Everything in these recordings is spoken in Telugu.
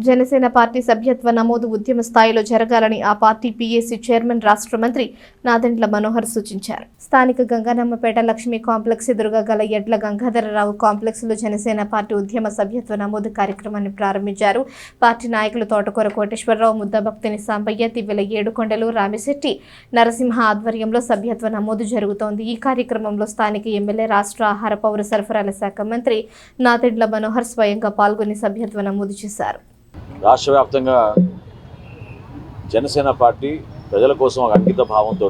జనసేన పార్టీ సభ్యత్వ నమోదు ఉద్యమ స్థాయిలో జరగాలని ఆ పార్టీ పీఏసీ చైర్మన్ రాష్ట్ర మంత్రి నాదెండ్ల మనోహర్ సూచించారు. స్థానిక గంగానమ్మపేట లక్ష్మీ కాంప్లెక్స్ ఎదురుగా గల ఎడ్ల గంగాధరరావు కాంప్లెక్స్ లో జనసేన పార్టీ ఉద్యమ సభ్యత్వ నమోదు కార్యక్రమాన్ని ప్రారంభించారు. పార్టీ నాయకులు తోటకూర కోటేశ్వరరావు, ముద్దభక్తిని సాంబయ్య, తివ్వెల ఏడుకొండలు, రామిశెట్టి నరసింహ ఆధ్వర్యంలో సభ్యత్వ నమోదు జరుగుతోంది. ఈ కార్యక్రమంలో స్థానిక ఎమ్మెల్యే, రాష్ట్ర ఆహార పౌర సరఫరాల శాఖ మంత్రి నాదెండ్ల మనోహర్ స్వయంగా పాల్గొని సభ్యత్వ నమోదు చేశారు. రాష్ట్ర వ్యాప్తంగా జనసేన పార్టీ ప్రజల కోసం ఒక అంకిత భావంతో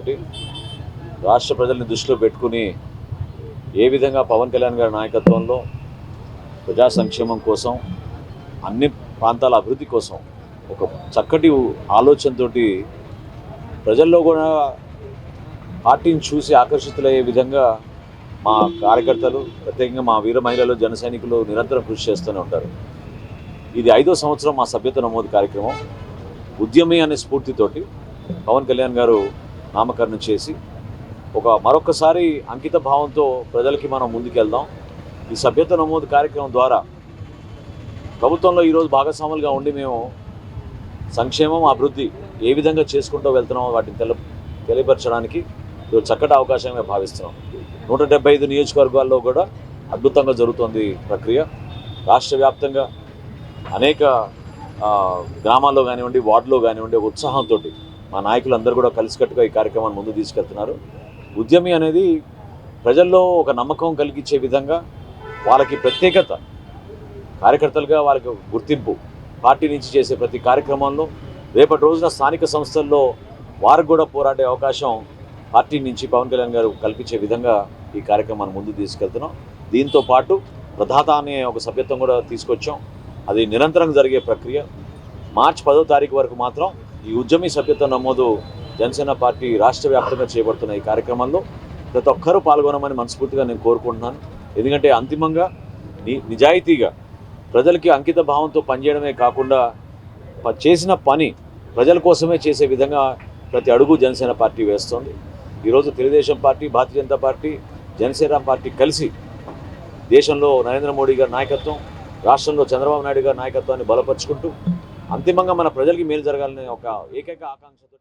రాష్ట్ర ప్రజల్ని దృష్టిలో పెట్టుకుని ఏ విధంగా పవన్ కళ్యాణ్ గారి నాయకత్వంలో ప్రజా సంక్షేమం కోసం, అన్ని ప్రాంతాల అభివృద్ధి కోసం ఒక చక్కటి ఆలోచనతో ప్రజల్లో కూడా పార్టీని చూసి ఆకర్షితులయ్యే విధంగా మా కార్యకర్తలు, ప్రత్యేకంగా మా వీర మహిళలు, జన సైనికులు నిరంతరం కృషి చేస్తూనే ఉంటారు. ఇది 5వ సంవత్సరం మా సభ్యత్వ నమోదు కార్యక్రమం. ఉద్యమి అనే స్ఫూర్తితోటి పవన్ కళ్యాణ్ గారు నామకరణం చేసి మరొకసారి అంకిత భావంతో ప్రజలకి మనం ముందుకెళ్దాం. ఈ సభ్యత్వ నమోదు కార్యక్రమం ద్వారా ప్రభుత్వంలో ఈరోజు భాగస్వాములుగా ఉండి మేము సంక్షేమం, అభివృద్ధి ఏ విధంగా చేసుకుంటూ వెళ్తున్నామో వాటిని తెలియపరచడానికి ఈరోజు చక్కటి అవకాశంగా భావిస్తున్నాం. 175 నియోజకవర్గాల్లో కూడా అద్భుతంగా జరుగుతుంది ప్రక్రియ. రాష్ట్ర వ్యాప్తంగా అనేక గ్రామాల్లో కానివ్వండి, వార్డులో కానివ్వండి, ఉత్సాహంతో మా నాయకులందరూ కూడా కలిసికట్టుగా ఈ కార్యక్రమాన్ని ముందు తీసుకెళ్తున్నారు. ఉద్యమి అనేది ప్రజల్లో ఒక నమ్మకం కలిగించే విధంగా, వాళ్ళకి ప్రత్యేకత, కార్యకర్తలుగా వాళ్ళకి గుర్తింపు, పార్టీ నుంచి చేసే ప్రతి కార్యక్రమంలో రేపటి రోజున స్థానిక సంస్థల్లో వారికి కూడా పోరాడే అవకాశం పార్టీ నుంచి పవన్ కళ్యాణ్ గారు కల్పించే విధంగా ఈ కార్యక్రమాన్ని ముందు తీసుకెళ్తున్నాం. దీంతో పాటు ప్రదాత అనే ఒక సభ్యత్వం కూడా తీసుకొచ్చాం. అది నిరంతరం జరిగే ప్రక్రియ. మార్చి 10వ తారీఖు వరకు మాత్రం ఈ ఉద్యమి సభ్యత్వ నమోదు జనసేన పార్టీ రాష్ట్ర వ్యాప్తంగా చేపడుతున్న ఈ కార్యక్రమంలో ప్రతి ఒక్కరూ పాల్గొనమని మనస్ఫూర్తిగా నేను కోరుకుంటున్నాను. ఎందుకంటే అంతిమంగా నిజాయితీగా ప్రజలకి అంకిత భావంతో పనిచేయడమే కాకుండా చేసిన పని ప్రజల కోసమే చేసే విధంగా ప్రతి అడుగు జనసేన పార్టీ వేస్తోంది. ఈరోజు Telugu Desam party, Bharatiya Janata party, Janasena party కలిసి దేశంలో నరేంద్ర మోడీ గారి నాయకత్వం, రాష్ట్రంలో చంద్రబాబు నాయుడు గారి నాయకత్వాన్ని బలపరుచుకుంటూ అంతిమంగా మన ప్రజలకి మేలు జరగాలనే ఒక ఏకైక ఆకాంక్షతో